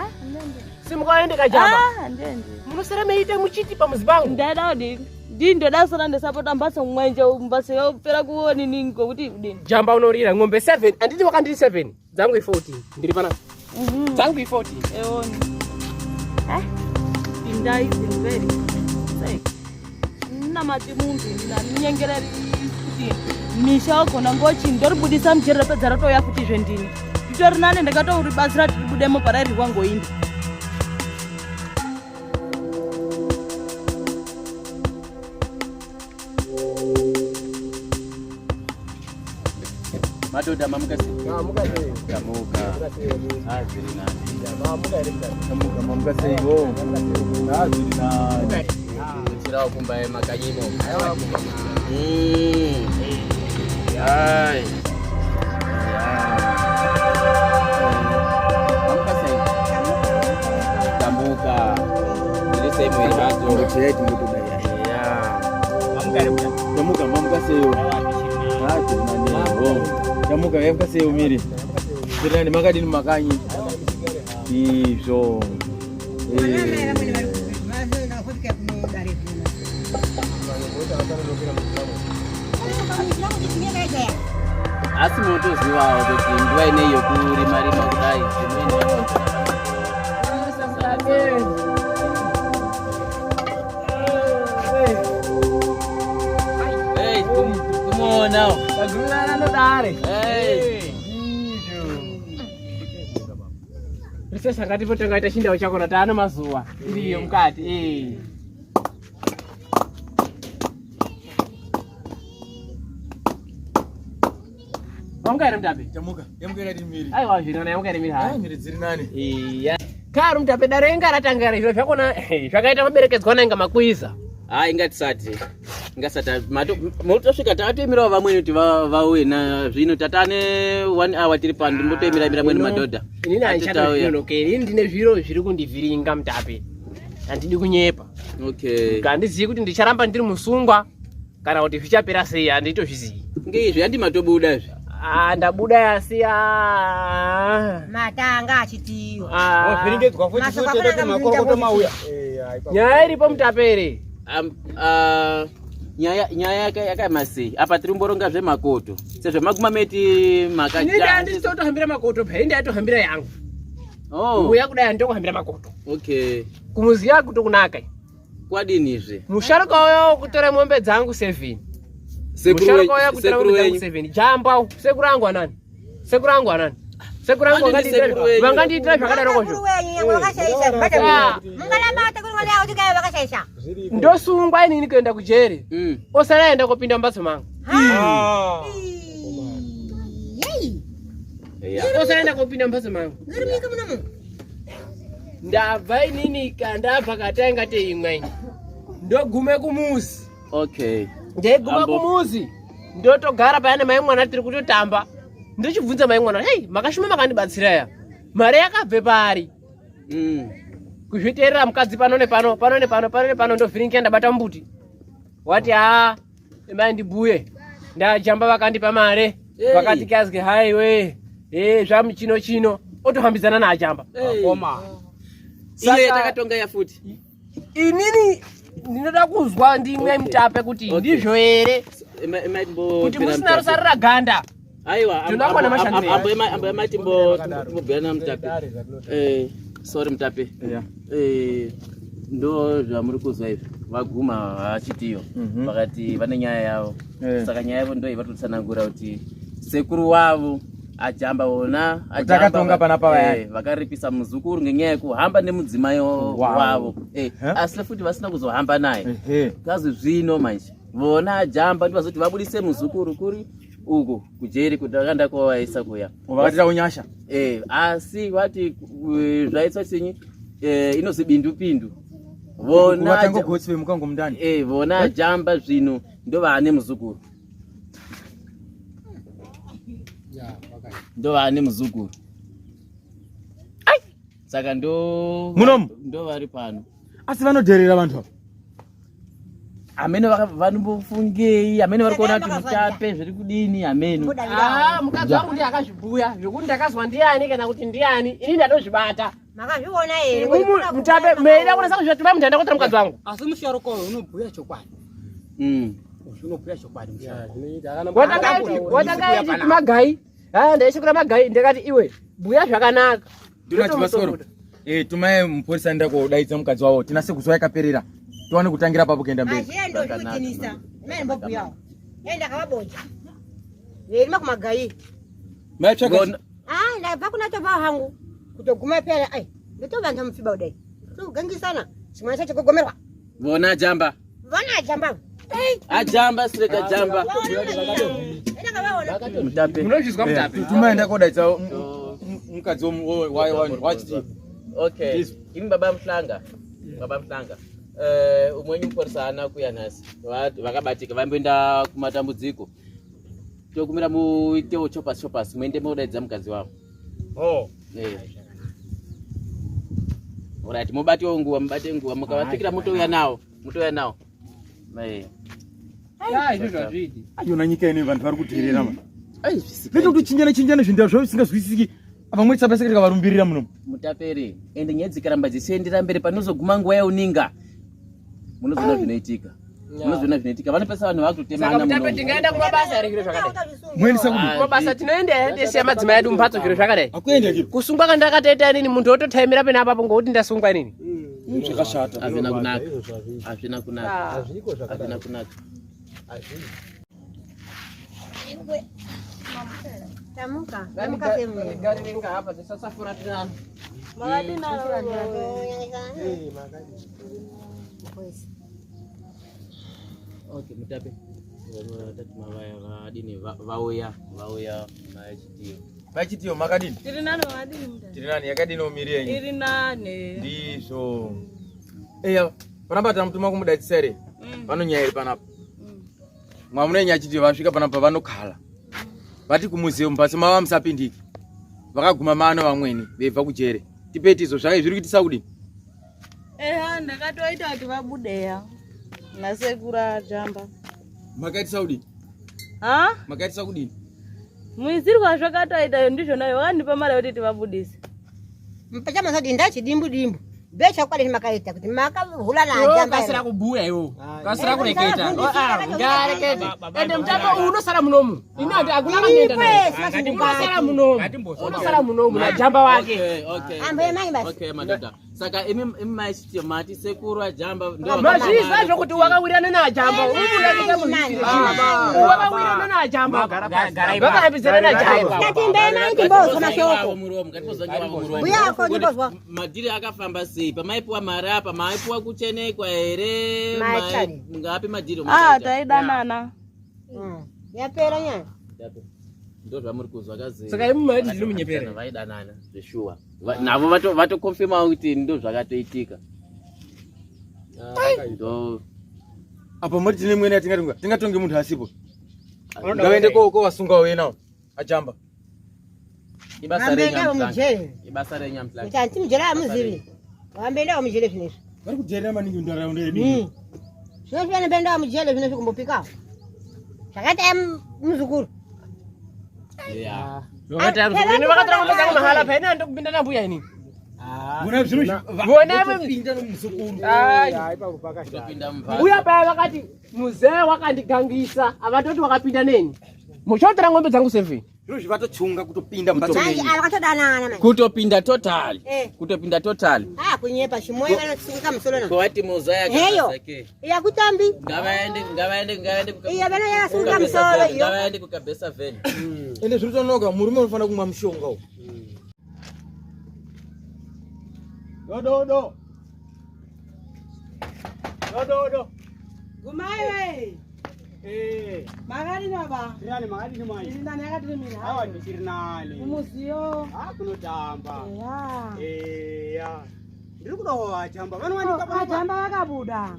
[SPEAKER 3] Simuka uende kajamba.
[SPEAKER 4] Ndende.
[SPEAKER 3] Munosara meita muchiti pamuzi pangu.
[SPEAKER 4] Ndaida kudini. Ndoda sara ndesapota mbatso mwenje mbatso yopera kuoni ningo kuti kudini.
[SPEAKER 3] Jamba unorira ng'ombe 7. Anditi wakandiri 7. Dzangu 14. Ndiri pana. Dzangu 14.
[SPEAKER 4] Eoni. Pindai zimveri. Sai. Namati mundu ndinyengereri kuti misha wakona ngochi ndoribudisa mjeri rapedza ratoya futi zvendini. Nditori nane ndakatouri basi ratibudemo parari wangoinda.
[SPEAKER 8] Madhodha mamukasi.
[SPEAKER 2] Mamukasi.
[SPEAKER 8] Tamuka. Aziri nani.
[SPEAKER 2] Mamuka ere mutani.
[SPEAKER 8] Tamuka mamukasi iwo. Aziri nani. Chirawo kumbaye makanyimo. Ai. Mamukasi. Tamuka. Ile sehemu ile hapo.
[SPEAKER 2] Cheti mtu dai.
[SPEAKER 1] Mamuka ere mutani.
[SPEAKER 8] Tamuka mamukasi iwo. Aziri nani. Tamuka yamukasi iwo miri. Zirani makadini makanyi. Izvo. asi munotozivawo kuti nguva inei yokurima kudai kumuonawo
[SPEAKER 3] Pagulana nodare. Prisesa ngatipotengaita chindau chakona taana mazuva iriyo mukati. Wamkaira Mutape?
[SPEAKER 9] Chamuka. Yamkaira miri.
[SPEAKER 3] Aiwa zvinona yamkaira miri hai.
[SPEAKER 9] Miri dziri nani.
[SPEAKER 3] Iya. Kari Mutape dare inga ratangara zviro zvakona zvakaita maberekedzwana inga makuiza.
[SPEAKER 8] Ingatisati motosvika tatoemirawo vamweni kuti vauye nazvino tatane 1 hour tiri pano ndimbotoemira mweni madhodha.
[SPEAKER 3] Inini handichatonokeri ini ndine zviro zviri kundivhiringa Mutape. Handidi kunyepa.
[SPEAKER 8] Okay.
[SPEAKER 3] Kandizivi kuti ndicharamba ndiri musungwa kana kuti zvichapera sei handitozvizivi.
[SPEAKER 8] Ngeizvi handi matobuda izvi.
[SPEAKER 3] Ndabuda yasiya
[SPEAKER 6] matanga achitiyo.
[SPEAKER 1] Vhiringedzwa futi sote makorokoto mauya.
[SPEAKER 3] Nyaya iripo Mutape ere.
[SPEAKER 8] Nyaya yakamasei apa tiri kumboronga zvemakoto sezvo magumameti
[SPEAKER 3] nditotohambira makoto pei ndatohambira yangu. Uya kudai nditokuhambira makoto.
[SPEAKER 8] Okay.
[SPEAKER 3] Kumuziya kuti kunaka.
[SPEAKER 8] Kwadinizve?
[SPEAKER 3] Musharuka uyo kutora mombe dzangu 7. Musharuka uyo kutora mombe dzangu 7. Jamba sekuru angu anani? Sekuru angu anani? Sekuru angu vangandiitira zvakadaroko zvo. Ndosungwa inini kuenda kujere. Osara aenda kopinda mbatso mangu. Osara kopinda mbatso mangu. Ndabva inini ndabva katanga teimwe. Ndogume kumuzi.
[SPEAKER 8] Okay.
[SPEAKER 3] Ndeguma kumuzi. Ndotogara payane mai mwana tiri kutotamba. Ndichibvunza mai mwana, "Hey, makashuma makandibatsira ya. Mari yakabve pari?" Kuzviteerera mukadzi pano nepano ndovhiringa ndabata mbuti. Wati mai ndibuye. Ndajamba vakandipa mare. Vakati kazike haiwe. Zvamuchino. Otohambidzana naajamba.
[SPEAKER 1] Koma.
[SPEAKER 8] Iyo yatakatonga yafuti.
[SPEAKER 3] Inini ndinoda kuzwa ndimwe Mutape kuti ndizvo ere. Kuti musina rusarira ganda.
[SPEAKER 8] Aiwa, ambo matimbo mubhuyana Mutape. Sorry Mutape. Ndo zvamuri kuzwa izvi vaguma vachitiyo vakati vane nyaya yavo. Saka nyaya yavo ndo ivatotsanangura kuti sekuru wavo ajamba ona
[SPEAKER 9] takatonga panapa vaya
[SPEAKER 8] vakaripisa muzukuru ngenyaya yekuhamba nemudzimai wavo. Asi futi vasina kuzohamba naye. Kazi zvino manje vona ajamba ndivazoti vabudise muzukuru kuri uko kujeri kuti akanda kowaisa kuya.
[SPEAKER 9] Vakatira unyasha.
[SPEAKER 8] Asi vati zvaitwa chinyi inozi bindu. Vona
[SPEAKER 9] vatango gotsi mukango mundani.
[SPEAKER 8] Vona ajamba zvino ndo vane muzukuru. Ndo vane muzukuru. Saka ndo vari pano.
[SPEAKER 9] Asi vanodherera vantu ava.
[SPEAKER 8] Amene vanombofungei, amene vari kuona kuti Mutape zviri kudini amene.
[SPEAKER 3] Mukadzi wangu ndiye akazvibhuya zvokuti ndakazwa ndiani kana kuti ndiani ini ndatozvibata.
[SPEAKER 6] Makazviona ere?
[SPEAKER 3] Mutape meida kuona kuti zvatipa mutanda kotara mukadzi wangu.
[SPEAKER 1] Asi musharuka uyu unobhuya chokwadi. Unobhuya chokwadi musharuka.
[SPEAKER 3] Watanga kuti magai. Ndaishikura magai ndakati iwe bhuya zvakanaka.
[SPEAKER 9] Ndinoti masoro. Tumaye mupolisa ndakodaidza mukadzi wavo tinase kuzwa yakaperera. Tuone kutangira papo kuenda mberi.
[SPEAKER 6] Azendo kutinisa. Mimi mbobhuya. Enda kawabonja. Yerima kumagai.
[SPEAKER 9] Machaka.
[SPEAKER 6] Ndabva kuna tova hangu. Kutoguma pera ndotova ntamfiba udai. Gangisana. Simwana chacho kugomerwa.
[SPEAKER 8] Vona jamba. Ajamba sireka jamba. Mutape.
[SPEAKER 3] Munozvizwa Mutape.
[SPEAKER 9] Tumaenda kodaidza mukadzi wachiti.
[SPEAKER 8] Okay. Imi baba Mhlanga. Umweni muporisa ana kuya nhasi. Vakabatika vamboenda kumatambudziko. Tokumira muitewo chopas muende modaidza mukadzi wavo. Alright, mubate nguva mukavatikira mutouya nawo.
[SPEAKER 9] Ayona nyika ine vantu vari kudherera mani. Nito kuti chinjana zvindau zvavo zvisingazwisisiki. Vamwe tsapasekera varumbirira muno.
[SPEAKER 8] Mutapere ende nyedzi karamba dzichiendera mberi panozoguma nguva yauninga. Munoziona zvinoitika. Unozviona zvinoitika vanopesa vanhu vakutemana
[SPEAKER 3] Saka mutape tingaenda kumabasa here zviro zvakadai.
[SPEAKER 9] Mweni sakudi.
[SPEAKER 3] Kumabasa tinoenda siya madzimai edu mumbatso zviro zvakadai.
[SPEAKER 9] Akuenda kiri.
[SPEAKER 3] Kusungwa kandakatoita nini muntu ototaimira pena apapo ngokuti ndasungwa nini.
[SPEAKER 9] Zvakashata.
[SPEAKER 8] Hazvina kunaka. Hazvina kunaka.
[SPEAKER 2] Azviko zvakadai.
[SPEAKER 8] Hazvina kunaka.
[SPEAKER 6] Tamuka.
[SPEAKER 3] Gari ringa hapa tisasafura tinani.
[SPEAKER 4] Makati nalo.
[SPEAKER 8] Okay, mutape. Tati mavaya vadini vauya machitiyo.
[SPEAKER 9] Pachitiyo makadini?
[SPEAKER 4] Tiri nani wadini mutape?
[SPEAKER 9] Tiri nani yakadini umiri yenyu?
[SPEAKER 4] Tiri nani.
[SPEAKER 9] Ndizvo. Eya, panapa mutuma kumudadzisere. Vanonyaya iri panapa. Mwamuna nyachiti vasvika panapa vanokhala. Vati kumuziyo mbatso mava musapindiki. Vakaguma mano vamweni veibva kujere. Tipeti izvo zvake zviri kuitisa kudini?
[SPEAKER 4] Eha, ndakatoita kuti vabudeya. Nasekura jamba.
[SPEAKER 9] Makaitisa kudini?
[SPEAKER 4] Ha?
[SPEAKER 9] Makaitisa kudini?
[SPEAKER 4] Muizirwa zvakatoita ndizvona vandipa mari kuti tivabudise.
[SPEAKER 6] Mpachama zodi ndachidimbu dimbu. Besha kwale makaita kuti makavhula na jamba.
[SPEAKER 3] Kasira kubuya iwo. Kasira kureketa. Ngarekete. Ende mtapo unosara munomu. Ina akuna mangenda naye. Unosara munomu. Unosara munomu na jamba wake.
[SPEAKER 8] Okay.
[SPEAKER 6] Ambe mai basi.
[SPEAKER 8] Okay, madada. Saka imi machitiyo mati sekuru ajamba ndo.
[SPEAKER 3] Mazviza zvokuti wakawirana na jamba. Unodakita muzviri. Wakawirana na jamba. Vakahambizana na jamba.
[SPEAKER 6] Ngatimbe mai timbozo mashoko. Buya ko ndibozwa.
[SPEAKER 8] Madhiri akafamba sei? Pamaipuwa mari apa, maipuwa kuchenekwa here? Ngapi madhiri?
[SPEAKER 4] Taidanana.
[SPEAKER 6] Yapera nyaya.
[SPEAKER 8] Ndo zvamuri kuzwa kazi.
[SPEAKER 3] Saka imi mari ndiri munyepera.
[SPEAKER 8] Vaidanana zveshuwa. Navo vatokonfirma kuti ndo zvakatoitika. Ndo
[SPEAKER 9] Apa muri tine mweni atingatonga. Tingatonge muntu asipo. Ngavaende ko vasunga wenawo. Ajamba.
[SPEAKER 8] ibasa renyamhlanje. Ibasa renyamhlanje.
[SPEAKER 6] Utanti mujera muzivi. Wambenda mujere finisha.
[SPEAKER 9] Vari kujera maningi ndaraunda yedu.
[SPEAKER 6] Zvino benda mujere finisha kumbopika. Shakati muzukuru.
[SPEAKER 8] Yeah.
[SPEAKER 3] Wakati mzukuru ni wakati wangu mahala pa ina ndo kupinda na mbuya ini.
[SPEAKER 9] Muna zvino
[SPEAKER 3] Muna
[SPEAKER 9] pinda nomuzukuru.
[SPEAKER 8] Kutopinda mumba.
[SPEAKER 3] Uya pa wakati muzee wakandigangisa avatoti wakapinda neni. Muchotera ng'ombe dzangu 7.
[SPEAKER 9] Zvino zvivatochunga kutopinda mbatso.
[SPEAKER 6] Manje akatodanana manje.
[SPEAKER 8] Kutopinda total. Kutopinda total.
[SPEAKER 6] Kunyepa shimoyo vanotsinga musoro na.
[SPEAKER 8] Kwati muzaya
[SPEAKER 6] kasake. Ya kutambi.
[SPEAKER 8] Ngavaende.
[SPEAKER 6] Iya bana yasunga musoro iyo.
[SPEAKER 8] Ngavaende kukabesa veni.
[SPEAKER 9] Ende zviritonoka murume unofana kumwa mushonga uyu. Dodo.
[SPEAKER 7] Gumaye. Magari baba.
[SPEAKER 1] Tirani magari ni mai.
[SPEAKER 7] Ini nani yakati mimi?
[SPEAKER 1] Hawa ni tirinani.
[SPEAKER 7] Umuzio.
[SPEAKER 1] Kunotamba.
[SPEAKER 7] Ya.
[SPEAKER 1] Ndiri kudowa jamba. Vano wanika
[SPEAKER 7] pa. Jamba vakabuda.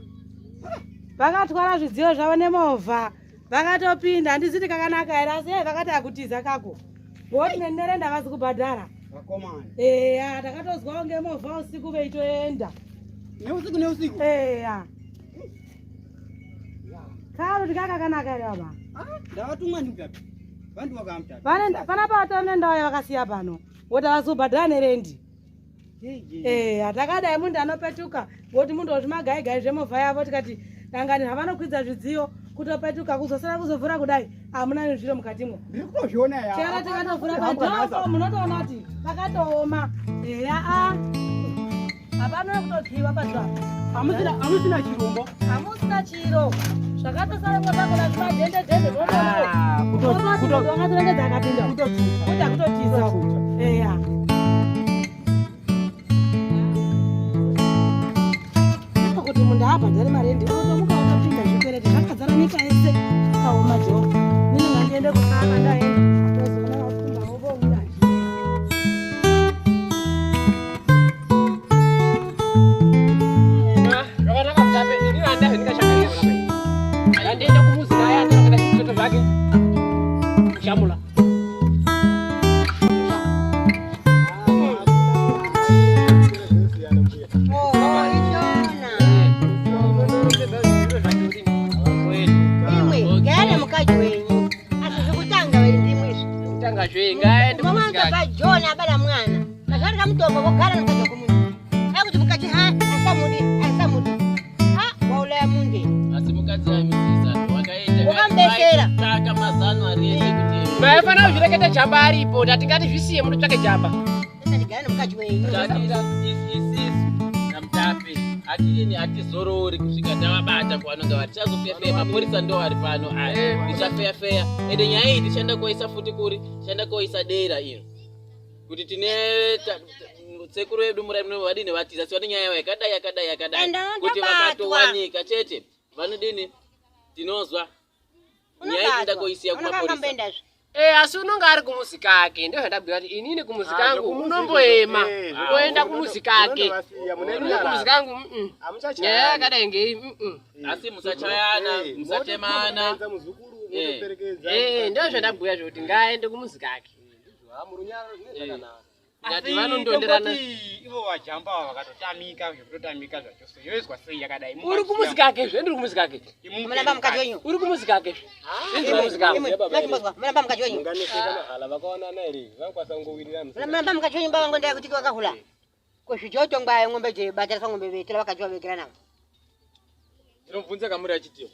[SPEAKER 7] Vakatwara zvidziyo zvavo nemovha. Vakatopinda ndiziti kakanaka here asi vakati akutiza kako. Ngoti nenderenda avazi kubhadhara.
[SPEAKER 1] Vakomana.
[SPEAKER 7] Takatozwawo ngemovha usiku veitoenda.
[SPEAKER 1] Neusiku.
[SPEAKER 7] Karo tikakakanaka here baba.
[SPEAKER 1] Ndavatumwa ndikapi. Vantu vakamutata.
[SPEAKER 7] Panapa vatone ndau yavakasiya pano. Ngoti avazobhadhara nerendi. Takadai muntu anopetuka. Ngoti muntu ozvimagaigai zvemovha yavo tikati dangani havanokwidza zvidziyo kutopetuka kuzosara kuzovhura kudai. Hamuna nezviro mukatimwo.
[SPEAKER 1] Ndiri kutozviona ya.
[SPEAKER 7] Chera tikatovhura padhopo munotoona kuti vakatooma. Hapana kutotyiwa pazuva.
[SPEAKER 1] Hamusina chirombo.
[SPEAKER 7] Hamusina chiro. Zvakatosara kodakona zvimadhende kutoona wangatorengedza akapinda kuti akutotiza. Kuti munhu abhadhare marendi unotomuka wakapinda zvikwereti zvakadzara nyika yese kaoma jo. Nini ngandiende kusaka ndaenda tozoona vafunga vovouya.
[SPEAKER 3] Zvakanaka mutape ini handa zvendikashakaira apa. Ndienda kumuzi naye atokana zvitoto zvake. Shamula.
[SPEAKER 6] Jona bala mwana. Nakari kamutombo kogara nakaja kumuntu. Akuti mukati asamudi. Waula ya munde.
[SPEAKER 8] Asi mukadzi
[SPEAKER 6] Ndakubesera.
[SPEAKER 8] Tsvaka mazano ariende kuti
[SPEAKER 3] Maifana kuzvireketa jamba aripo, tatingati zvisiye munotsvake jamba.
[SPEAKER 6] Ndatigara nemukadzi wenyu.
[SPEAKER 8] isisu namutape atini atizorori kusvika tavabata kwavanonge vari tichazofeya mapurisa ndo ari pano aya tichafeya ende nyaya iyi tichaenda koisa futi kuri tichaenda koisa dera ino kuti tine sekuru vedu vadini vatiza si vane nyaya yakadai kuti vakatowanika chete vanodini tinozwa nyaya iyi tinda koisiya kumapurisa.
[SPEAKER 3] Asi unonga ari kumuzi kake, ndio ndabwira kuti inini kumuzi kangu unomboema uenda kumuzi kake. Uri kumuzi kangu nyaya yakadai ngei
[SPEAKER 8] asi musachayana musatemana
[SPEAKER 3] ndio zvandabwira kuti ngaende kumuzi kake. Ngati vanondonderana
[SPEAKER 1] ivo vajamba vakatotamika zvekutotamika zvachose yoizwa sei yakadai.
[SPEAKER 3] Uri kumuzi kake zve ndiri kumuzi kake.
[SPEAKER 6] Munamba mukadzi wenyu.
[SPEAKER 3] Uri kumuzi kake zve. Ndiri kumuzi kake.
[SPEAKER 6] Munamba mukadzi wenyu. Munamba mukadzi wenyu baba ngonda kuti wakahula. Kuzvijoto ngwaye ng'ombe je batara ng'ombe vetela vakadzi vavekera navo.
[SPEAKER 9] Tinobvunza kamuri achitiyo.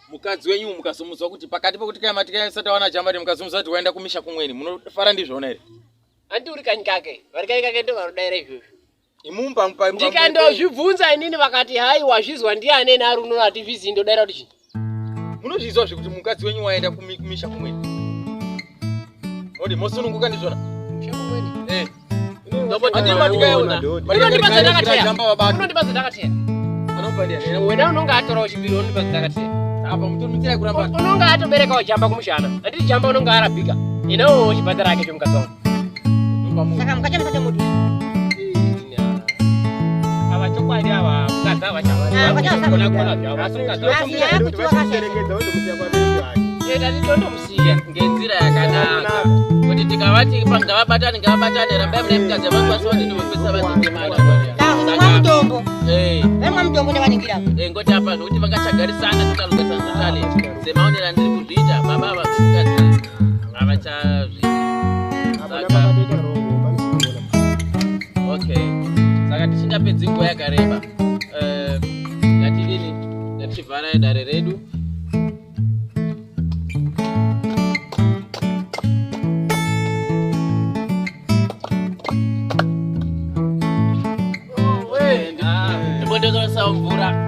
[SPEAKER 9] Mukadzi wenyu mukazomuzwa kuti pakati pokuti kai matika satawana jamba kuti mukazomuzwa kuti waenda kumisha kumweni munofara ndizvona here.
[SPEAKER 3] Andi uri kanyi kake, vari kanyi kake ndo varodaira izvozvo.
[SPEAKER 9] Imumba
[SPEAKER 3] Ndikandozvibvunza inini vakati hai wazvizwa ndiani ena ari unono hativhizi ndodaira kuti chii.
[SPEAKER 9] Munozvizwa zvekuti mukadzi wenyu waenda kumisha kumweni. Odi mosununguka ndizvona.
[SPEAKER 3] Kumisha kumweni.
[SPEAKER 9] Andi matika yaona.
[SPEAKER 3] Unondipa dzandakateya.
[SPEAKER 9] Anopa ndiani.
[SPEAKER 3] Wena unonga atorawo chipiri unondipa dzandakateya.
[SPEAKER 9] Apa mutomitira kuramba.
[SPEAKER 3] Unonga atoberekawo jamba kumushana. Anditi jamba unonga arabhika. Inawo chipatara ake chomukadzi wangu.
[SPEAKER 6] Saka mukadzi musate muti.
[SPEAKER 3] Ava chokwadi ava mukadzi ava chavatitonomusiya
[SPEAKER 8] ngenzira yakanaka kuti tikavati ngavabatane rambai mune mukadzi vakwanisa vadini vopesa vatengemana
[SPEAKER 6] Mutombo. Vemwa mutombo nevaningira.
[SPEAKER 8] ngoti apa zvokuti vangachagarisana totalugasana semaonera ndiri kuzviita baba vamukadzi havachazvi saka tisingapedzi nguva yakareba ngatidini ngatichivhara dare redu ndibondekeresawo mvura